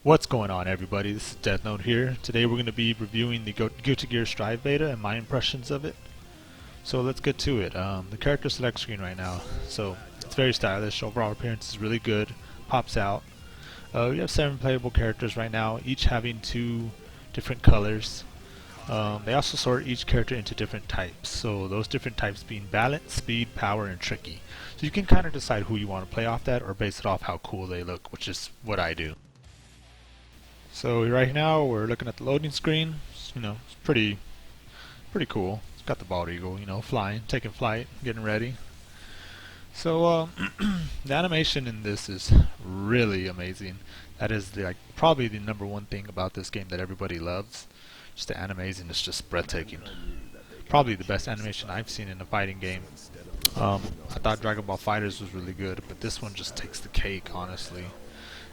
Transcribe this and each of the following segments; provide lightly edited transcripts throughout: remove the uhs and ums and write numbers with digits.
What's going on, everybody? This is Death Note here. Today we're going to be reviewing the Guilty Gear Strive beta and my impressions of it. So let's get to it. The character select screen right now. So it's very stylish. Overall appearance is really good. Pops out. We have 7 playable characters right now, each having 2 different colors. They also sort each character into different types. So those different types being balance, speed, power, and tricky. So you can kind of decide who you want to play off that or base it off how cool they look, which is what I do. So right now we're looking at the loading screen. It's pretty cool. It's got the bald eagle, flying, taking flight, getting ready. So the animation in this is really amazing. That is probably the #1 thing about this game that everybody loves. Just the animation is just breathtaking. Probably the best animation I've seen in a fighting game. I thought Dragon Ball FighterZ was really good, but this one just takes the cake, honestly.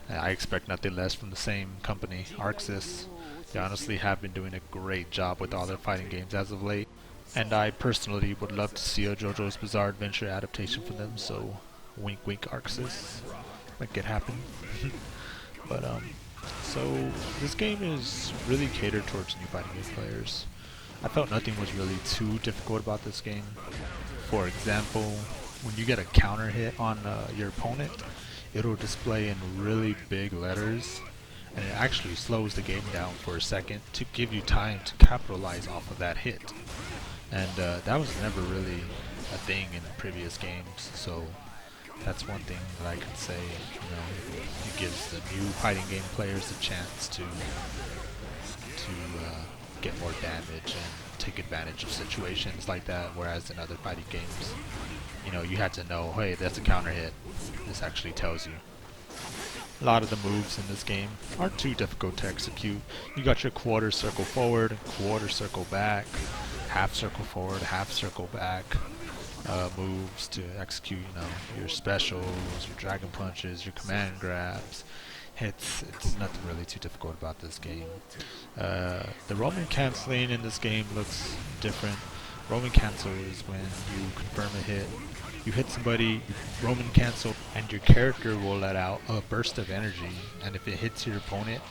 I expect nothing less from the same company, ArcSys. They honestly have been doing a great job with all their fighting games as of late. And I personally would love to see a JoJo's Bizarre Adventure adaptation from them, so wink wink ArcSys. Make it happen. But so this game is really catered towards new fighting game players. I felt nothing was really too difficult about this game. For example, when you get a counter hit on your opponent, it'll display in really big letters, and it actually slows the game down for a second to give you time to capitalize off of that hit. And that was never really a thing in previous games, so that's one thing that I can say. It gives the new fighting game players a chance to get more damage and take advantage of situations like that, whereas in other fighting games, you had to know, hey, that's a counter hit. This actually tells you. A lot of the moves in this game aren't too difficult to execute. You got your quarter circle forward, quarter circle back, half circle forward, half circle back moves to execute, your specials, your dragon punches, your command grabs. It's nothing really too difficult about this game. The roaming canceling in this game looks different. Roaming cancel is when you confirm a hit. You hit somebody, you Roman cancel, and your character will let out a burst of energy, and if it hits your opponent,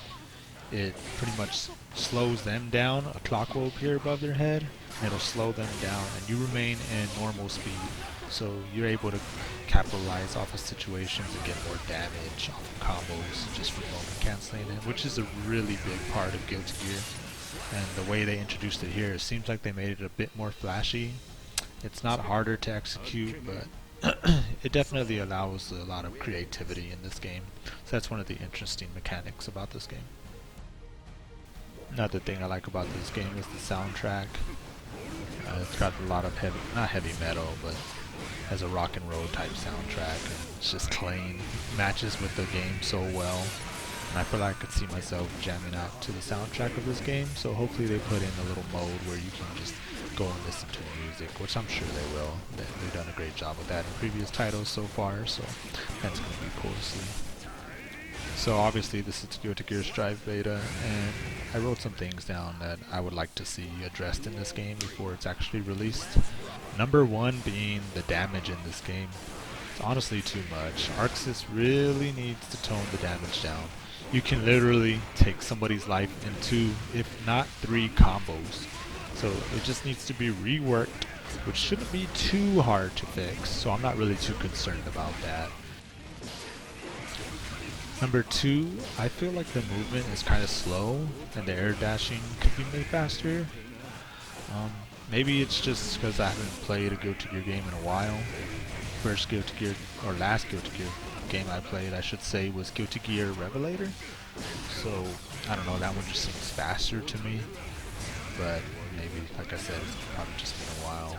it pretty much slows them down. A clock will appear above their head, and it'll slow them down, and you remain in normal speed. So you're able to capitalize off of situations and get more damage off of combos just from Roman canceling it, which is a really big part of Guilty Gear. And the way they introduced it here, it seems like they made it a bit more flashy. It's not harder to execute, but it definitely allows a lot of creativity in this game. So that's one of the interesting mechanics about this game. Another thing I like about this game is the soundtrack. It's got a lot of not heavy metal, but has a rock and roll type soundtrack, and it's just clean. Matches with the game so well. And I feel like I could see myself jamming out to the soundtrack of this game, so hopefully they put in a little mode where you can just go and listen to the music, which I'm sure they will. They've done a great job with that in previous titles so far, so that's going to be cool to see. So obviously this is Guilty Gear Strive beta, and I wrote some things down that I would like to see addressed in this game before it's actually released. #1 being the damage in this game. It's honestly too much. ArcSys really needs to tone the damage down. You can literally take somebody's life in 2, if not 3 combos. So it just needs to be reworked, which shouldn't be too hard to fix, so I'm not really too concerned about that. #2, I feel like the movement is kind of slow, and the air dashing could be made faster. Maybe it's just because I haven't played a Guilty Gear game in a while. First Guilty Gear, or last Guilty Gear game I played, I should say, was Guilty Gear Revelator. So, I don't know, that one just seems faster to me. But maybe, like I said, it's probably just been a while.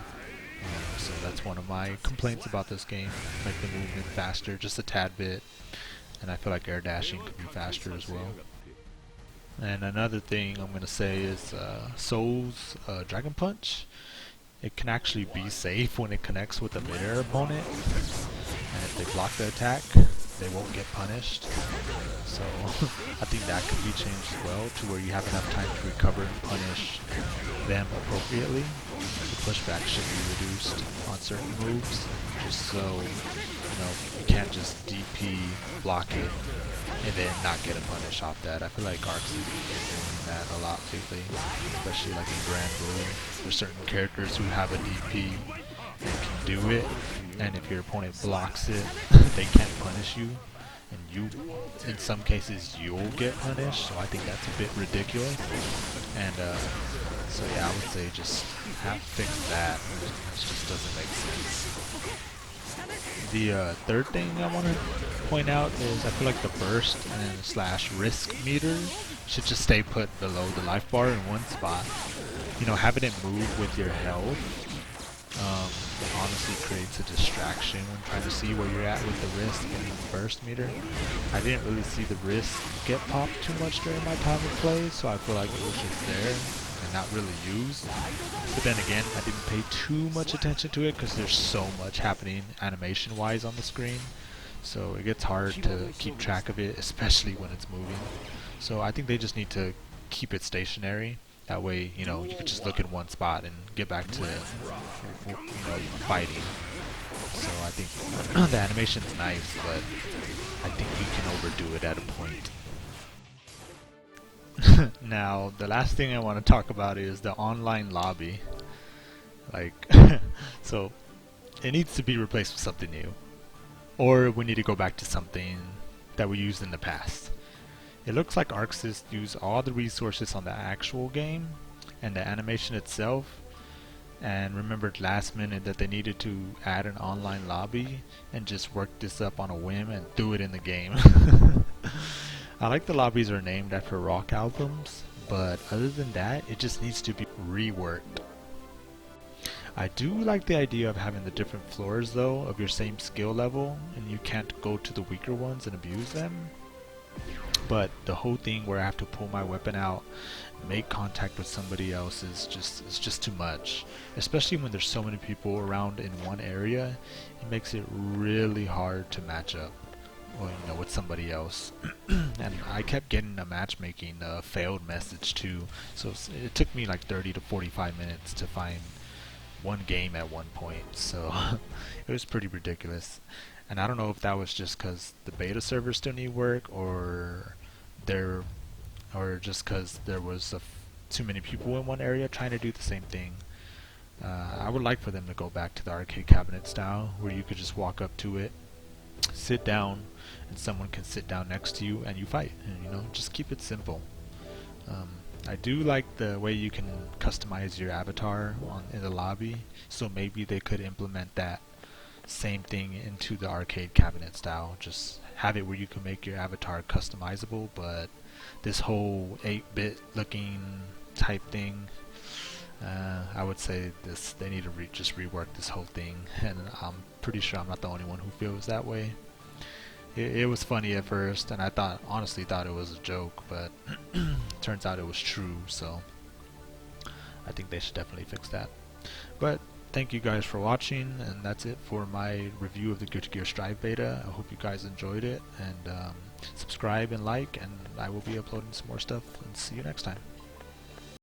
So that's one of my complaints about this game. Make the movement faster, just a tad bit. And I feel like air dashing could be faster as well. And another thing I'm going to say is Soul's Dragon Punch. It can actually be safe when it connects with a mid-air opponent, and if they block the attack, they won't get punished. So I think that could be changed as well to where you have enough time to recover and punish them appropriately. The pushback should be reduced on certain moves, just so you can't just DP block it and then not get a punish off that. I feel like Arcs has been doing that a lot lately, especially like in Grand Blue. There's certain characters who have a DP and can do it, and if your opponent blocks it, they can't punish you, and you, in some cases, you'll get punished. So I think that's a bit ridiculous. And so yeah, I would say just fix that. It just doesn't make sense. The third thing I want to point out is I feel like the burst and slash risk meter should just stay put below the life bar in one spot. Having it move with your health honestly creates a distraction when trying to see where you're at with the risk and the burst meter. I didn't really see the risk get popped too much during my time of play, so I feel like it was just there and not really used. But then again, I didn't pay too much attention to it because there's so much happening animation wise on the screen, so it gets hard to keep track of it, especially when it's moving. So I think they just need to keep it stationary. That way, you can just look in one spot and get back to, fighting. So I think the animation's nice, but I think you can overdo it at a point. Now, the last thing I want to talk about is the online lobby. So it needs to be replaced with something new, or we need to go back to something that we used in the past. It looks like Arxis used all the resources on the actual game and the animation itself, and remembered last minute that they needed to add an online lobby and just work this up on a whim and do it in the game. I like the lobbies are named after rock albums, but other than that, it just needs to be reworked. I do like the idea of having the different floors though of your same skill level, and you can't go to the weaker ones and abuse them. But the whole thing where I have to pull my weapon out, make contact with somebody else is just too much. Especially when there's so many people around in one area, it makes it really hard to match up, with somebody else. And I kept getting a matchmaking failed message too, so it took me like 30 to 45 minutes to find one game at one point. So it was pretty ridiculous. And I don't know if that was just because the beta servers still need work, or just because there was too many people in one area trying to do the same thing. I would like for them to go back to the arcade cabinet style, where you could just walk up to it, sit down, and someone can sit down next to you and you fight. And just keep it simple. I do like the way you can customize your avatar in the lobby, so maybe they could implement that same thing into the arcade cabinet style. Just have it where you can make your avatar customizable, but this whole 8-bit looking type thing, I would say they need to just rework this whole thing, and I'm pretty sure I'm not the only one who feels that way. It was funny at first, and I honestly thought it was a joke, but turns out it was true, so I think they should definitely fix that. But thank you guys for watching, and that's it for my review of the Guilty Gear Strive beta. I hope you guys enjoyed it, and subscribe and like, and I will be uploading some more stuff, and see you next time.